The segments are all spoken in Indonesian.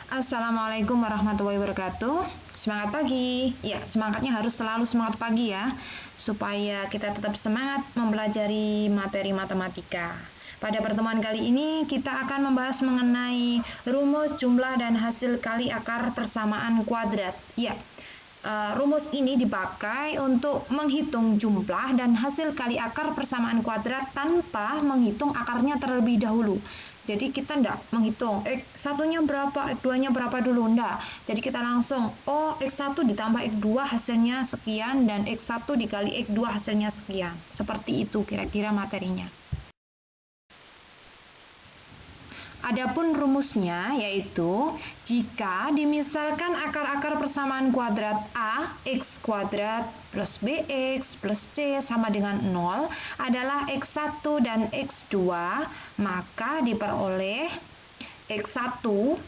Assalamualaikum warahmatullahi wabarakatuh. Semangat pagi. Ya, semangatnya harus selalu semangat pagi ya, supaya kita tetap semangat mempelajari materi matematika. Pada pertemuan kali ini kita akan membahas mengenai rumus jumlah dan hasil kali akar persamaan kuadrat. Ya, rumus ini dipakai untuk menghitung jumlah dan hasil kali akar persamaan kuadrat tanpa menghitung akarnya terlebih dahulu. Jadi kita tidak menghitung X1-nya berapa, X2-nya berapa dulu, enggak. Jadi kita langsung, X1 ditambah X2 hasilnya sekian, dan X1 dikali X2 hasilnya sekian. Seperti itu kira-kira materinya. Adapun rumusnya yaitu jika dimisalkan akar-akar persamaan kuadrat A X kuadrat plus BX plus C sama dengan 0 adalah X1 dan X2, maka diperoleh X1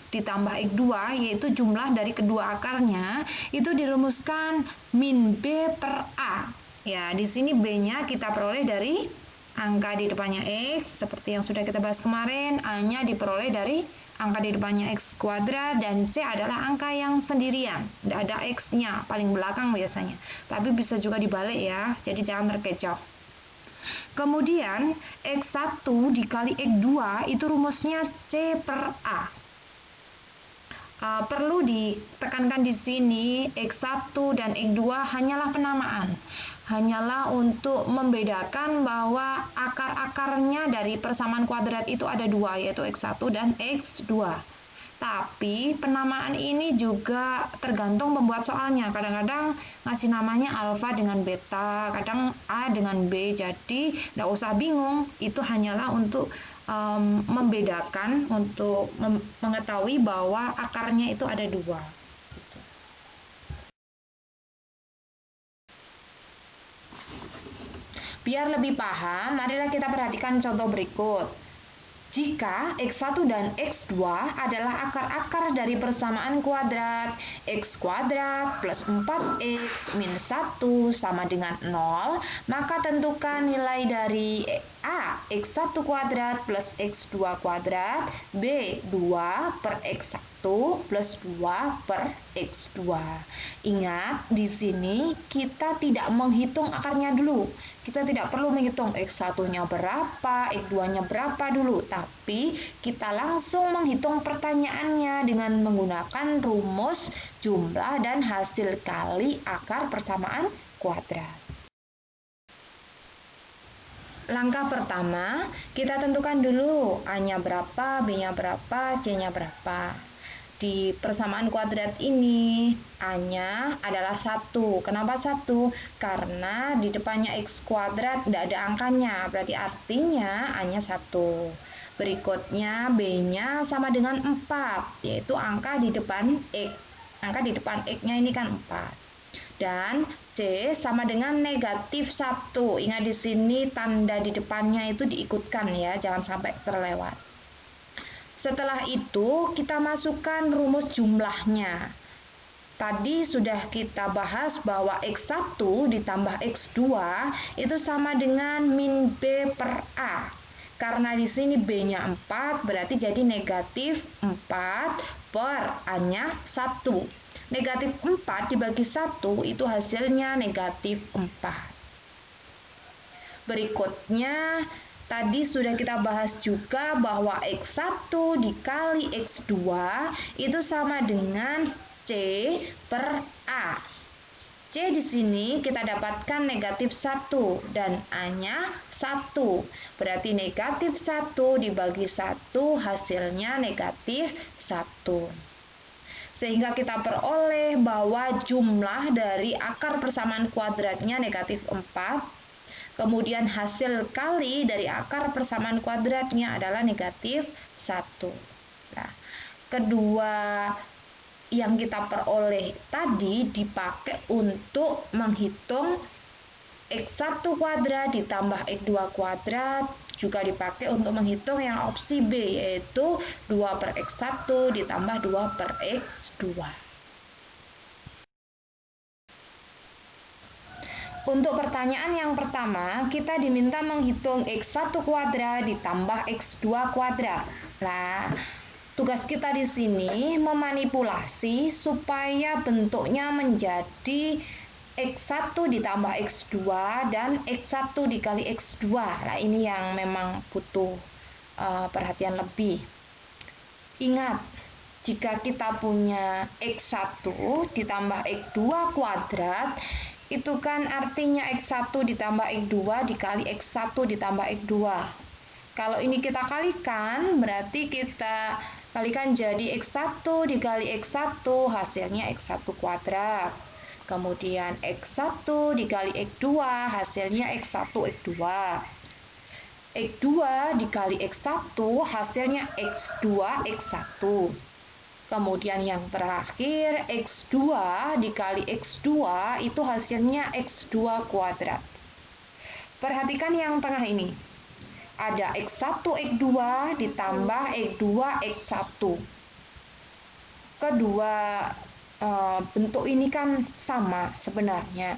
ditambah X2 yaitu jumlah dari kedua akarnya itu dirumuskan min B per A. Ya, di sini B-nya kita peroleh dari angka di depannya X, seperti yang sudah kita bahas kemarin. A-nya diperoleh dari angka di depannya X kuadrat, dan C adalah angka yang sendirian, tidak ada X-nya, paling belakang biasanya. Tapi bisa juga dibalik ya, jadi jangan terkecoh. Kemudian X1 dikali X2 itu rumusnya C per A. Perlu ditekankan di sini X1 dan X2 hanyalah penamaan, hanyalah untuk membedakan bahwa akar-akarnya dari persamaan kuadrat itu ada dua, yaitu X1 dan X2. Tapi penamaan ini juga tergantung pembuat soalnya. Kadang-kadang ngasih namanya alfa dengan beta, kadang A dengan B. Jadi tidak usah bingung, itu hanyalah untuk membedakan, untuk mengetahui bahwa akarnya itu ada dua. Biar lebih paham, marilah kita perhatikan contoh berikut. Jika X1 dan X2 adalah akar-akar dari persamaan kuadrat X kuadrat plus 4X min 1 sama dengan 0, maka tentukan nilai dari A X1 kuadrat plus X2 kuadrat, B 2 per X1 plus 2 per X2. Ingat, di sini kita tidak menghitung akarnya dulu. Kita tidak perlu menghitung X1-nya berapa, X2-nya berapa dulu, tapi kita langsung menghitung pertanyaannya dengan menggunakan rumus jumlah dan hasil kali akar persamaan kuadrat. Langkah pertama, kita tentukan dulu A-nya berapa, B-nya berapa, C-nya berapa. Di persamaan kuadrat ini A-nya adalah 1. Kenapa 1? Karena di depannya X kuadrat tidak ada angkanya, berarti artinya A-nya 1. Berikutnya B-nya sama dengan 4, yaitu angka di depan X. Angka di depan X-nya ini kan 4. Dan C sama dengan negatif 1. Ingat, di sini tanda di depannya itu diikutkan ya, jangan sampai terlewat. Setelah itu kita masukkan rumus jumlahnya. Tadi sudah kita bahas bahwa X1 ditambah X2 itu sama dengan min B per A. Karena di sini B-nya 4, berarti jadi negatif 4 per A-nya 1. Negatif 4 dibagi 1 itu hasilnya negatif 4. Berikutnya, tadi sudah kita bahas juga bahwa X1 dikali X2 itu sama dengan C per A. C di sini kita dapatkan negatif 1 dan A-nya 1. Berarti negatif 1 dibagi 1 hasilnya negatif 1. Sehingga kita peroleh bahwa jumlah dari akar persamaan kuadratnya negatif 4. Kemudian hasil kali dari akar persamaan kuadratnya adalah negatif 1. Nah, kedua yang kita peroleh tadi dipakai untuk menghitung X1 kuadrat ditambah X2 kuadrat, juga dipakai untuk menghitung yang opsi B, yaitu 2 per X1 ditambah 2 per X2. Untuk pertanyaan yang pertama, kita diminta menghitung X1 kuadrat ditambah X2 kuadrat. Nah, Tugas kita di sini memanipulasi supaya bentuknya menjadi X1 ditambah X2 dan X1 dikali X2. Nah, ini yang memang butuh perhatian lebih. Ingat, jika kita punya X1 ditambah X2 kuadrat, itu kan artinya X1 ditambah X2 dikali X1 ditambah X2. Kalau ini kita kalikan, berarti kita kalikan jadi X1 dikali X1, hasilnya X1 kuadrat. Kemudian X1 dikali X2, hasilnya X1 X2. X2 dikali X1, hasilnya X2 X1. Kemudian yang terakhir, X2 dikali X2, itu hasilnya X2 kuadrat. Perhatikan yang tengah ini. Ada X1 X2 ditambah X2 X1. Kedua bentuk ini kan sama sebenarnya,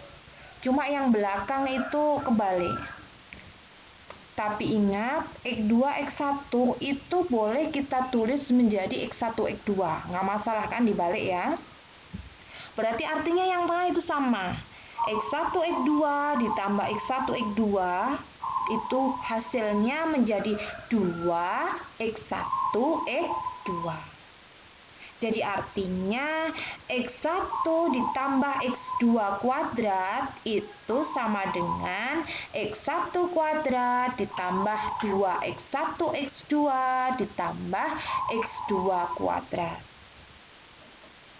cuma yang belakang itu kebalik. Tapi ingat, X2 X1 itu boleh kita tulis menjadi X1 X2, nggak masalah kan dibalik ya. Berarti artinya yang tengah itu sama. X1 X2 ditambah X1 X2 itu hasilnya menjadi 2X1 X2. Jadi artinya X1 ditambah X2 kuadrat itu sama dengan X1 kuadrat ditambah 2X1 X2 ditambah X2 kuadrat.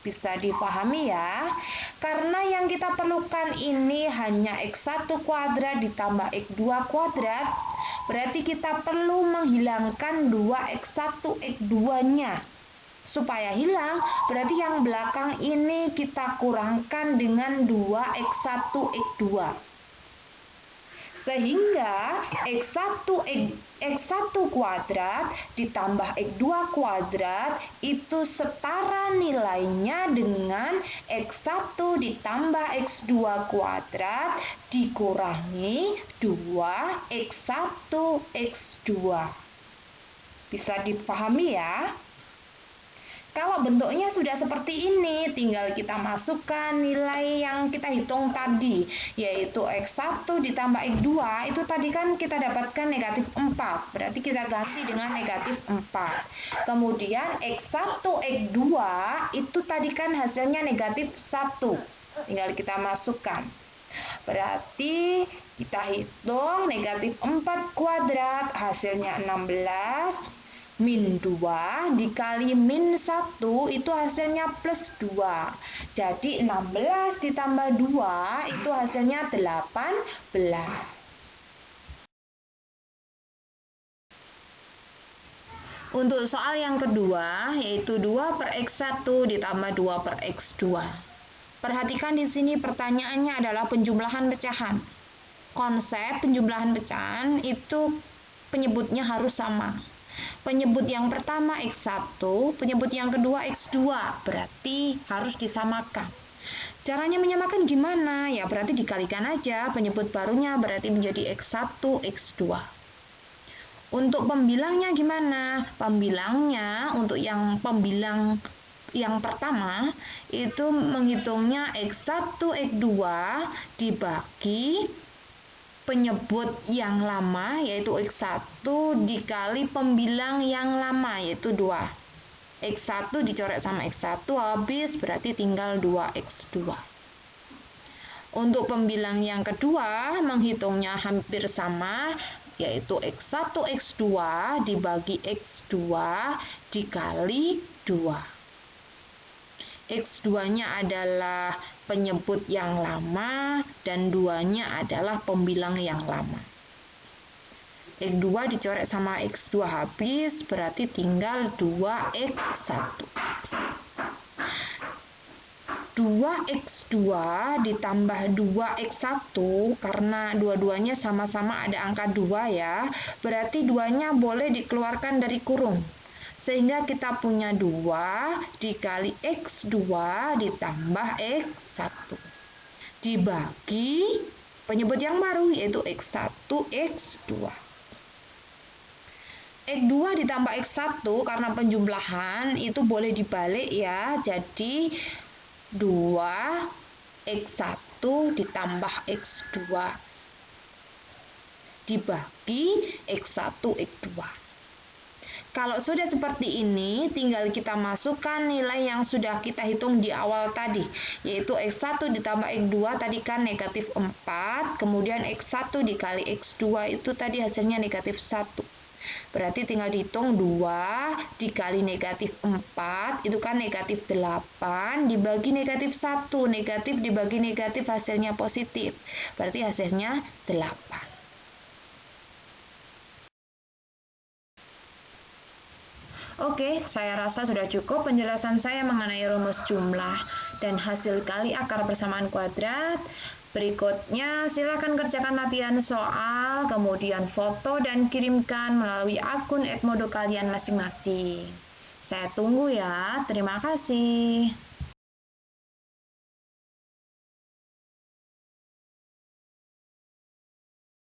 Bisa dipahami ya? Karena yang kita perlukan ini hanya X1 kuadrat ditambah X2 kuadrat, berarti kita perlu menghilangkan 2X1 X2-nya. Supaya hilang, berarti yang belakang ini kita kurangkan dengan 2X1 X2. Sehingga X1 kuadrat ditambah X2 kuadrat itu setara nilainya dengan X1 ditambah X2 kuadrat dikurangi 2X1 X2. Bisa dipahami ya? Kalau bentuknya sudah seperti ini, tinggal kita masukkan nilai yang kita hitung tadi, yaitu X1 ditambah X2, itu tadi kan kita dapatkan negatif 4, berarti kita ganti dengan negatif 4. Kemudian X1 X2, itu tadi kan hasilnya negatif 1, tinggal kita masukkan. Berarti kita hitung negatif 4 kuadrat, hasilnya 16, min 2 dikali min 1 itu hasilnya plus 2. Jadi 16 ditambah 2 itu hasilnya 18. Untuk soal yang kedua, yaitu 2 per X1 ditambah 2 per X2. Perhatikan di sini pertanyaannya adalah penjumlahan pecahan. Konsep penjumlahan pecahan itu penyebutnya harus sama. Penyebut yang pertama X1, penyebut yang kedua X2, berarti harus disamakan. Caranya menyamakan gimana? Ya berarti dikalikan aja penyebut barunya, berarti menjadi X1, X2. Untuk pembilangnya gimana? Pembilangnya untuk yang pembilang yang pertama itu menghitungnya X1, X2 dibagi penyebut yang lama yaitu X1 dikali pembilang yang lama yaitu 2. X1 dicoret sama X1 habis, berarti tinggal 2X2. Untuk pembilang yang kedua menghitungnya hampir sama yaitu X1 X2 dibagi X2 dikali 2. X2-nya adalah penyebut yang lama dan 2-nya adalah pembilang yang lama. X2 dicoret sama X2 habis, berarti tinggal 2X1. 2X2 ditambah 2X1, karena dua-duanya sama-sama ada angka 2 ya, berarti 2-nya boleh dikeluarkan dari kurung. Sehingga kita punya 2 dikali X2 ditambah X1 dibagi penyebut yang baru yaitu X1 X2. X2 ditambah X1 karena penjumlahan itu boleh dibalik ya. Jadi 2X1 ditambah X2 dibagi X1 X2. Kalau sudah seperti ini, tinggal kita masukkan nilai yang sudah kita hitung di awal tadi, yaitu X1 ditambah X2 tadi kan negatif 4, kemudian X1 dikali X2 itu tadi hasilnya negatif 1. Berarti tinggal dihitung 2 dikali negatif 4, itu kan negatif 8, dibagi negatif 1, negatif dibagi negatif hasilnya positif, berarti hasilnya 8. Oke, saya rasa sudah cukup penjelasan saya mengenai rumus jumlah dan hasil kali akar persamaan kuadrat. Berikutnya, silakan kerjakan latihan soal, kemudian foto dan kirimkan melalui akun Edmodo kalian masing-masing. Saya tunggu ya, terima kasih.